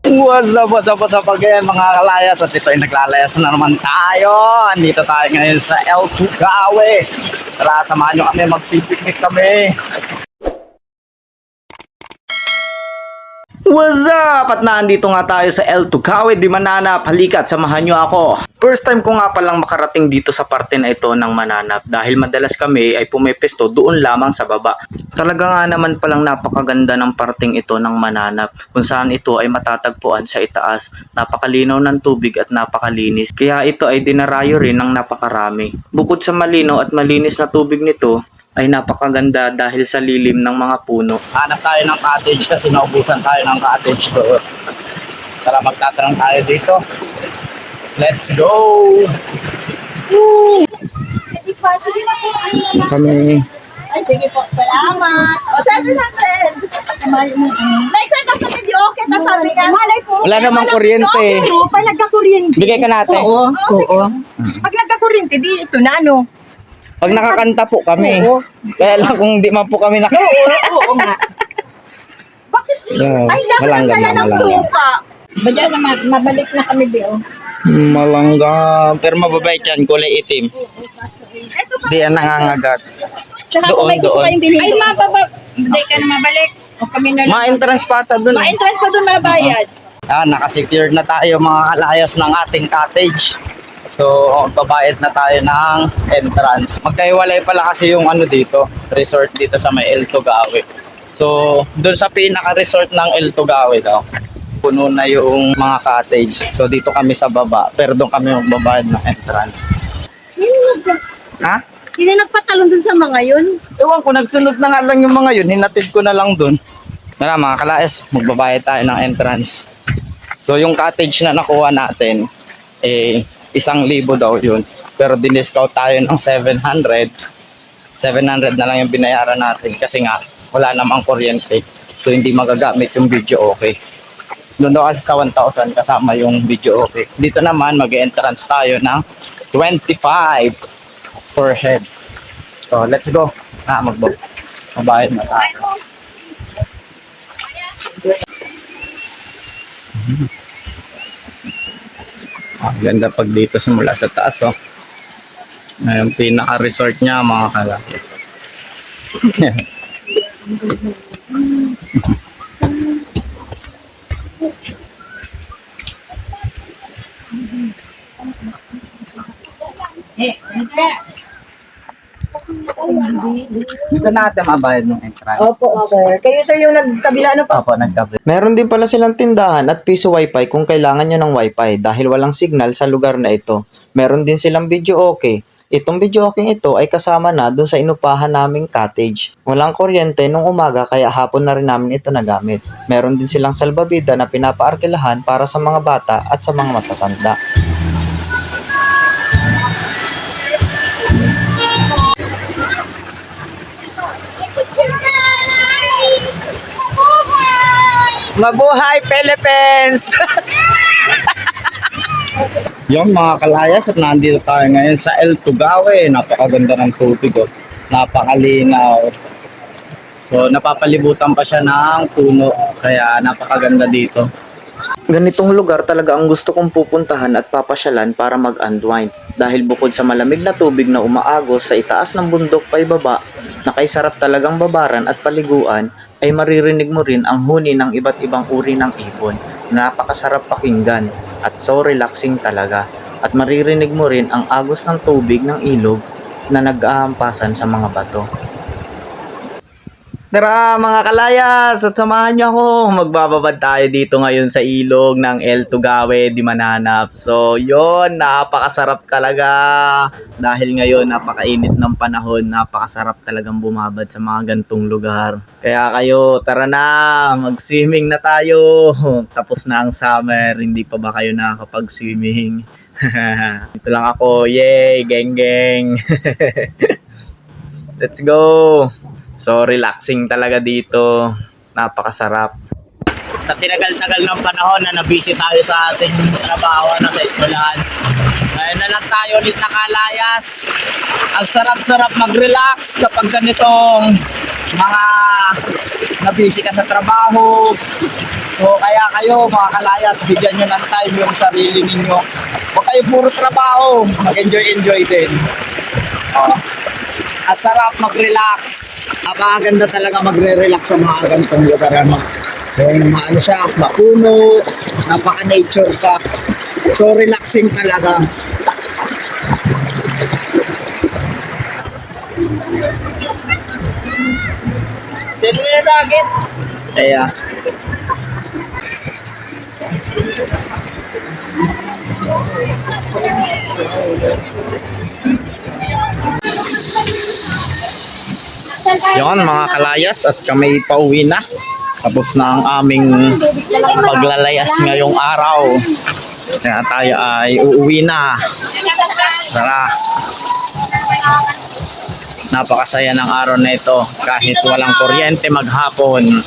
What's up again mga kalayas, at ito ay naglalayas na naman tayo. Andito tayo ngayon sa El Tugawe. Tara, samahan nyo kami, magpipiknik kami. What's up? At nandito nga tayo sa El Tugawe di Mananap. Halika at samahan nyo ako. First time ko nga palang makarating dito sa parte na ito ng Mananap dahil madalas kami ay pumipesto doon lamang sa baba. Talaga nga naman palang napakaganda ng parting ito ng Mananap kung saan ito ay matatagpuan sa itaas. Napakalinaw ng tubig at napakalinis. Kaya ito ay dinarayo rin ng napakarami. Bukod sa malinaw at malinis na tubig nito, ay napakaganda dahil sa lilim ng mga puno. Hanap tayo ng cottage kasi naubusan tayo ng cottage doon. Tara, magtatanong tayo dito. Let's go! Ito kami. Ay, sige po. Salamat. O, 700. Next time kasi hindi okay. Tapos sabi nga. Malay po. Wala namang kuryente. Oo, pag nagkakuryente. Bigay ka natin. Oo. Pag nagkakuryente, di ito na ano. Pag nakakanta po kami. Oo. Kaya lang kung di man po kami Oo nga. Bakit? Ay, dapat Malanggan pala na, ng malanggan. suka. Baya naman, mabalik na kami diyo. Malangga. Pero mababait yan, kulay itim. Ito pa. Di yan nangangagat. Tsaka Doon, kung may gusto doon. kayong binili. Ay, hindi ka na mabalik. O kami na lang. Ma-entrance pa ata dun. Ma-entrance pa doon mabayad. Nakasecure na tayo mga kalayas ng ating cottage. So, babayad na tayo ng entrance. Magkaiwalay pala kasi yung ano dito, resort dito sa may El Tugawe. So, doon sa pinaka-resort ng El Tugawe daw, puno na yung mga cottage. So, dito kami sa baba, pero doon kami magbabayad ng entrance. Ha? Hindi na nagpatalon dun sa mga yun. Ewan ko, nagsunod na nga lang yung mga yun, hinatid ko na lang doon. Mga kalayas, magbabayad tayo ng entrance. So, yung cottage na nakuha natin, 1,000 daw yun. Pero diniscount tayo ng 700. 700 na lang yung binayaran natin kasi nga wala namang kuryente. So hindi magagamit yung video okay. Doon daw kasi sa 1,000 kasama yung video okay. Dito naman mag-entrance tayo ng 25 per head. So let's go. Mabayad na tayo. Ganda pag dito simula sa taas, oh. Yung pinaka-resort niya, mga kalaki. Dito natin mabayad ng entrance. Opo, sir. Kayo, sir, yung nagkabila ano pa? Opo, nagkabit. Meron din pala silang tindahan at piso wifi kung kailangan nyo ng wifi dahil walang signal sa lugar na ito. Meron din silang video okay. Itong video okay ito ay kasama na dun sa inupahan naming cottage. Walang kuryente nung umaga kaya hapon na rin namin ito nagamit. Meron din silang salbabida na pinapaarkilahan para sa mga bata at sa mga matatanda. Mabuhay Philippines! Yung mga kalayas at nandito tayo ngayon sa El Tugawe. Napakaganda ng tubig, oh. Napakalinaw. So napapalibutan pa siya ng puno kaya napakaganda dito. Ganitong lugar talaga ang gusto kong pupuntahan at papasyalan para mag-unwind. Dahil bukod sa malamig na tubig na umaagos sa itaas ng bundok pa ibaba, na kay sarap talagang babaran at paliguan, ay maririnig mo rin ang huni ng iba't ibang uri ng ibon. Napakasarap pakinggan at so relaxing talaga. At maririnig mo rin ang agos ng tubig ng ilog na nag-aampasan sa mga bato. Tara mga kalayas at samahan niyo ako. Magbababad tayo dito ngayon sa ilog ng El Tugawe di Mananap. So yon, napakasarap talaga. Dahil ngayon napakainit ng panahon, napakasarap talagang bumabad sa mga gantong lugar. Kaya kayo, tara na, mag-swimming na tayo. Tapos na ang summer, hindi pa ba kayo nakakapag-swimming? Ito lang ako, yay, geng geng. Let's go. So, relaxing talaga dito. Napakasarap. Sa tinagal-tagal ng panahon na nabisi tayo sa ating trabaho na sa eskwelahan, ay Ayun na lang tayo ulit nakalayas. Ang sarap-sarap mag-relax kapag ganitong mga nabisi ka sa trabaho. So kaya kayo mga kalayas, bigyan nyo ng time yung sarili ninyo. Huwag kayo puro trabaho, mag-enjoy din. Ang sarap mag-relax. Napakaganda talaga magre-relax sa mga ganitong lugar. Kung maano siya, mapuno, napaka-nature ka. So relaxing talaga. Sino yung lagi? Kaya, yon mga kalayas at kami pauwi na. Tapos na ang aming paglalayas ngayong araw. Kaya tayo ay uuwi na. Tara. Napakasaya ng araw na ito kahit walang kuryente maghapon.